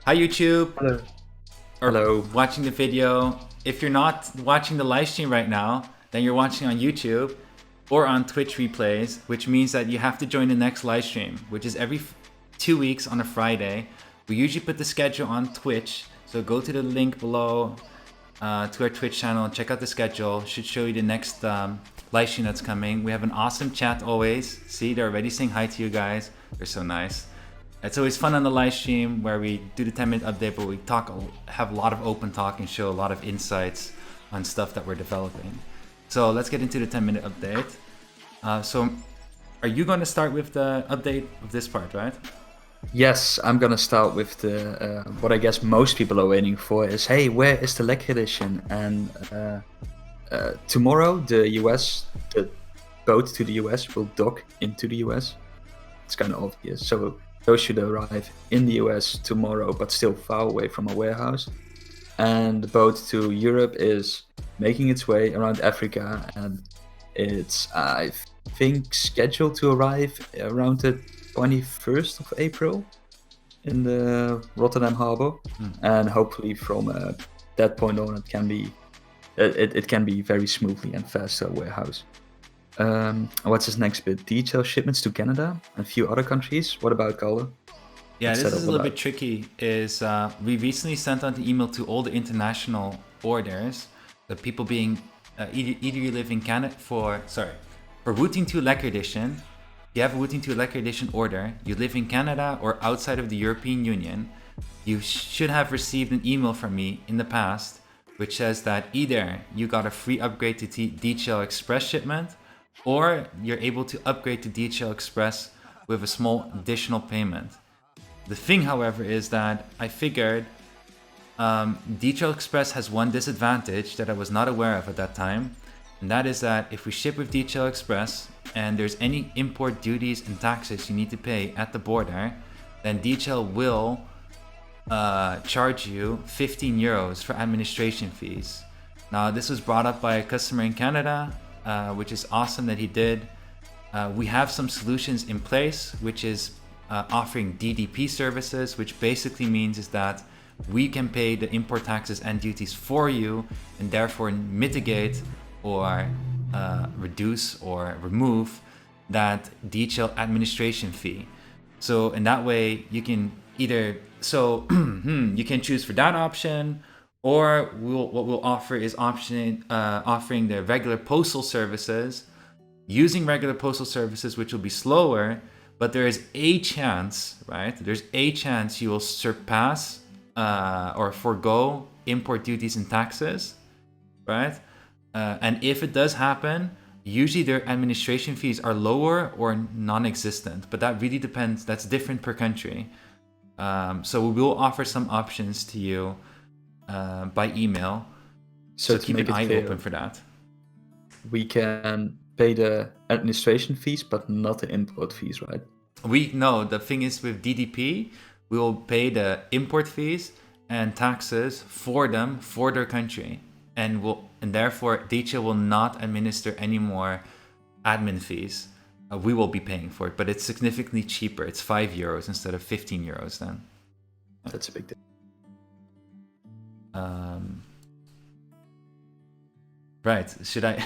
Hi YouTube, Hello. or Hello. watching the video. If you're not watching the live stream right now, then you're watching on YouTube or on Twitch replays, which means that you have to join the next live stream, which is every 2 weeks on a Friday. We usually put the schedule on Twitch, so go to the link below to our Twitch channel, check out the schedule. Should show you the next live stream that's coming. We have an awesome chat always. See, they're already saying hi to you guys. They're so nice. It's always fun on the live stream where we do the 10-minute update, but we have a lot of open talk and show a lot of insights on stuff that we're developing. So let's get into the 10-minute update. So are you going to start with the update of this part, right? Yes, I'm gonna start with the what I guess most people are waiting for is, hey, where is the lekker edition? And tomorrow, the boat to the US will dock into the US. It's kind of obvious. So those should arrive in the US tomorrow, but still far away from a warehouse. And the boat to Europe is making its way around Africa, and it's, I think, scheduled to arrive around the 21st of April in the Rotterdam harbor. And hopefully from that point on it can be very smoothly and fast to a warehouse. What's his next bit? DHL shipments to Canada and a few other countries. What about Carlo? Yeah, What's this that is a all little bit about? tricky. We recently sent out the email to all the international orders, the people being either you live in Canada for Wooting 2 Lekker Edition. You have a Wooting 2 Lekker Edition order. You live in Canada or outside of the European Union. You should have received an email from me in the past, which says that either you got a free upgrade to DHL Express shipment, or you're able to upgrade to DHL Express with a small additional payment. The thing, however, is that I figured DHL Express has one disadvantage that I was not aware of at that time, and that is that if we ship with DHL Express and there's any import duties and taxes you need to pay at the border, then DHL will charge you 15 euros for administration fees. Now, this was brought up by a customer in Canada, which is awesome that he did. We have some solutions in place, which is offering DDP services, which basically means is that we can pay the import taxes and duties for you and therefore mitigate or reduce or remove that DHL administration fee. So in that way, you can either you can choose for that option, or what we'll offer is offering the regular postal services, using regular postal services, which will be slower, but there is a chance, right? There's a chance you will surpass or forego import duties and taxes, right? And if it does happen, usually their administration fees are lower or non-existent, but that really depends. That's different per country. So we will offer some options to you by email. So To keep make an it eye clear, open for that. we can pay the administration fees, but not the import fees, right? The thing is with DDP, we will pay the import fees and taxes for them for their country, and therefore DHL will not administer any more admin fees. We will be paying for it, but it's significantly cheaper. It's 5 euros instead of 15 euros then. That's a big deal. Right. Should I?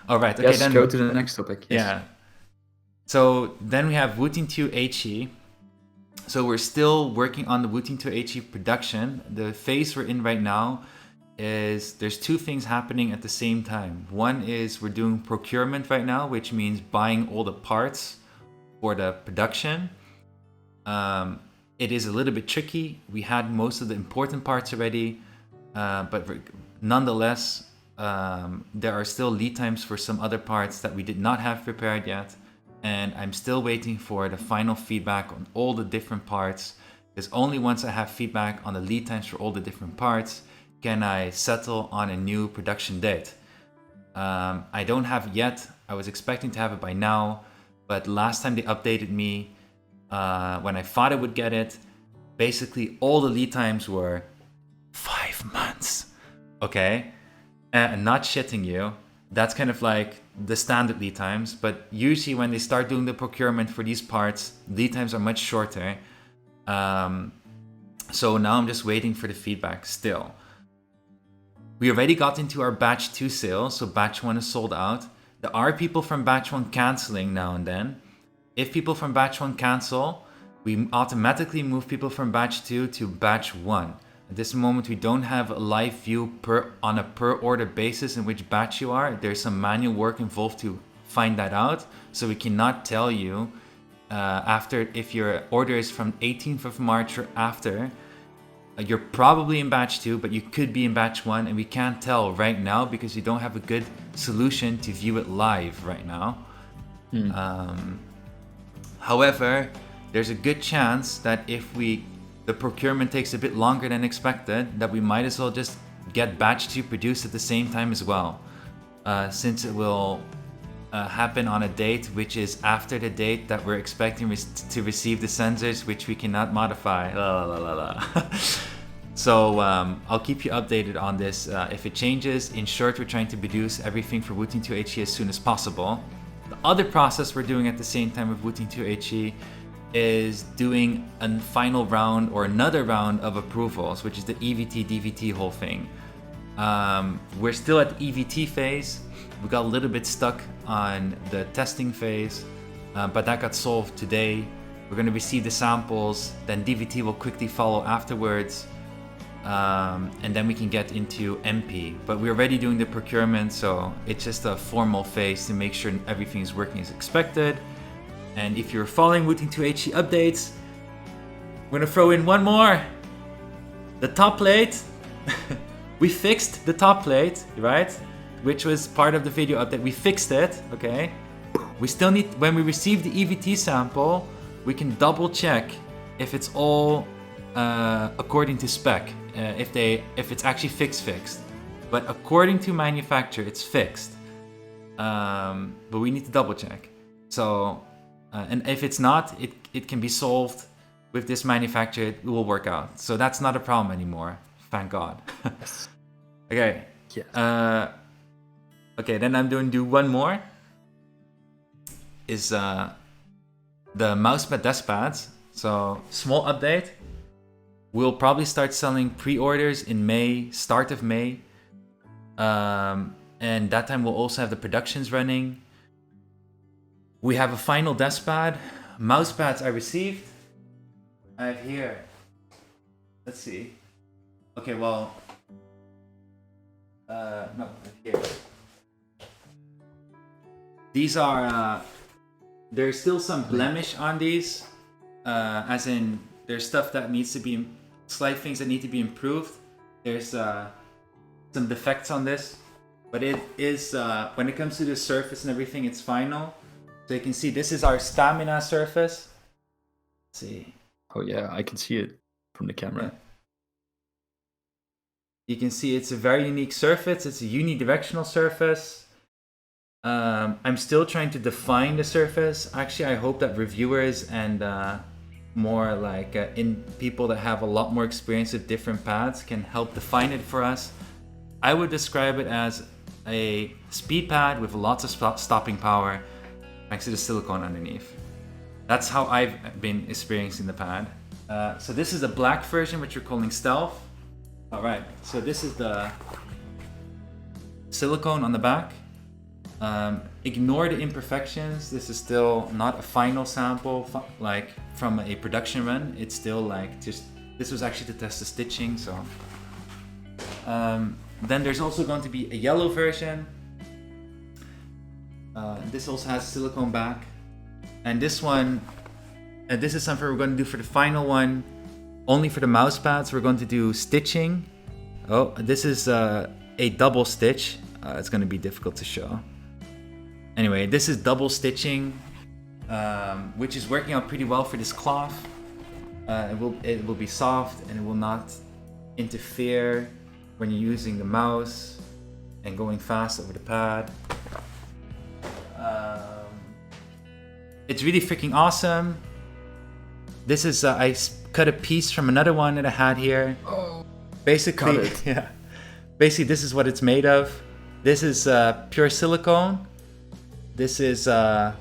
All right. Okay, Yes, then. go to the next topic. Yes. Yeah. So then we have Wooting 2 HE. So we're still working on the Wooting 2 HE production. The phase we're in right now is there's two things happening at the same time. One is we're doing procurement right now, which means buying all the parts for the production. It is a little bit tricky. We had most of the important parts already, but nonetheless, there are still lead times for some other parts that we did not have prepared yet. And I'm still waiting for the final feedback on all the different parts, because only once I have feedback on the lead times for all the different parts can I settle on a new production date. I don't have it yet. I was expecting to have it by now, but last time they updated me, when I thought I would get it, basically all the lead times were 5 months. Okay? And not shitting you, that's kind of like the standard lead times, but usually when they start doing the procurement for these parts, lead times are much shorter. So now I'm just waiting for the feedback still. We already got into our batch 2 sale, so batch 1 is sold out. There are people from batch 1 canceling now and then. If people from batch 1 cancel, we automatically move people from batch 2 to batch 1. At this moment, we don't have a live view on a per order basis in which batch you are. There's some manual work involved to find that out, so we cannot tell you after if your order is from 18th of March or after. You're probably in batch 2, but you could be in batch 1, and we can't tell right now because you don't have a good solution to view it live right now. However, there's a good chance that if the procurement takes a bit longer than expected, that we might as well just get batch 2 produced at the same time as well, since it will happen on a date which is after the date that we're expecting to receive the sensors, which we cannot modify. So I'll keep you updated on this if it changes. In short, we're trying to produce everything for Wooting 2HE as soon as possible. The other process we're doing at the same time with Wooting 2HE is doing a final round or another round of approvals, which is the EVT, DVT whole thing. We're still at the EVT phase. We got a little bit stuck on the testing phase, but that got solved today. We're going to receive the samples, then DVT will quickly follow afterwards, and then we can get into MP. But we're already doing the procurement, so it's just a formal phase to make sure everything is working as expected. And if you're following Wooting 2HE updates, we're going to throw in one more. The top plate. We fixed the top plate, right? Which was part of the video update. We fixed it, okay? We still need, when we receive the EVT sample, we can double check if it's all according to spec, if it's actually fixed. But according to manufacturer, it's fixed. But we need to double check. So, and if it's not, it can be solved with this manufacturer. It will work out. So that's not a problem anymore. Thank God. Okay. Yeah. Okay, then I'm going to do one more. Is the mousepad desk pads. So small update. We'll probably start selling pre-orders in May, start of May. And that time we'll also have the productions running. We have a final desk pad. Mouse pads I received. I have here. Let's see. Okay, well. No, here. These are. There's still some blemish on these, as in there's stuff that needs to be, slight things that need to be improved. There's some defects on this, but it is when it comes to the surface and everything, it's final. So you can see this is our stamina surface. Let's see. Oh yeah, I can see it from the camera. Yeah. You can see it's a very unique surface. It's a unidirectional surface. I'm still trying to define the surface. Actually, I hope that reviewers and more like in people that have a lot more experience with different pads can help define it for us. I would describe it as a speed pad with lots of stopping power thanks to the silicone underneath. That's how I've been experiencing the pad. So this is the black version, which we're calling Stealth. All right, so this is the silicone on the back. Ignore the imperfections. This is still not a final sample, like from a production run. It's still like just, this was actually to test the stitching. So then there's also going to be a yellow version. This also has silicone back, and this one, this is something we're going to do for the final one. Only for the mouse pads, we're going to do stitching. Oh, this is a double stitch. It's going to be difficult to show. Anyway, this is double stitching, which is working out pretty well for this cloth. It will be soft and it will not interfere when you're using the mouse and going fast over the pad. It's really freaking awesome. This is I cut a piece from another one that I had here. Oh, basically, yeah. Basically, this is what it's made of. This is pure silicone. This is the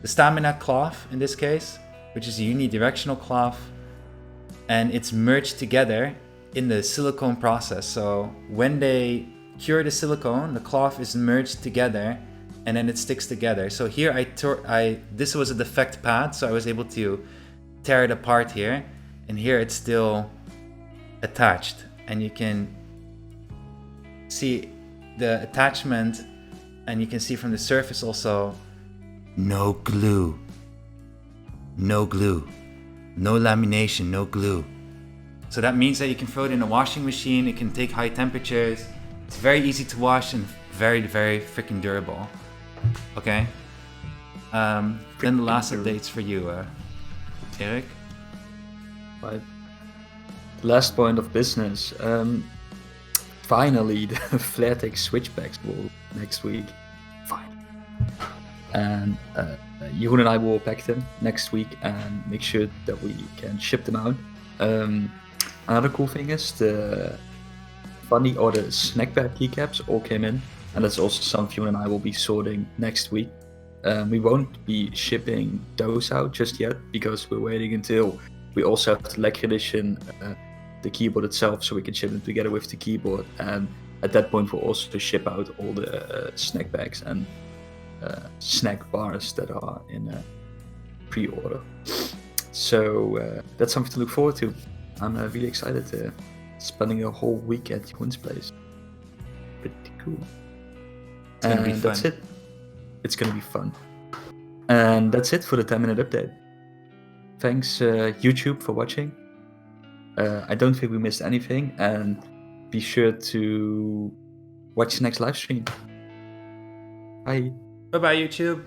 stamina cloth in this case, which is a unidirectional cloth. and it's merged together in the silicone process. So when they cure the silicone, the cloth is merged together and then it sticks together. So here this was a defect pad, so I was able to tear it apart here, and here it's still attached, and you can see the attachment, and you can see from the surface also no glue, no lamination, no glue. So that means that you can throw it in a washing machine, it can take high temperatures, it's very easy to wash and very, very freaking durable. Okay. Then the last updates for you, Eric. Right. The last point of business. Finally, the FlareTech switchbacks will next week. Fine. And Jeroen and I will pack them next week and make sure that we can ship them out. Another cool thing is the funny or the snack bag keycaps all came in, and that's also something Jeroen and I will be sorting next week. We won't be shipping those out just yet because we're waiting until we also have the lekker edition, the keyboard itself, so we can ship them together with the keyboard. And at that point, we'll also ship out all the snack bags and snack bars that are in pre-order. So that's something to look forward to. I'm really excited spending a whole week at Jeroen's place. Pretty cool. And that's it. It's gonna be fun. And that's it for the 10-minute update. Thanks YouTube for watching. I don't think we missed anything, and be sure to watch the next live stream. Bye. Bye-bye, YouTube.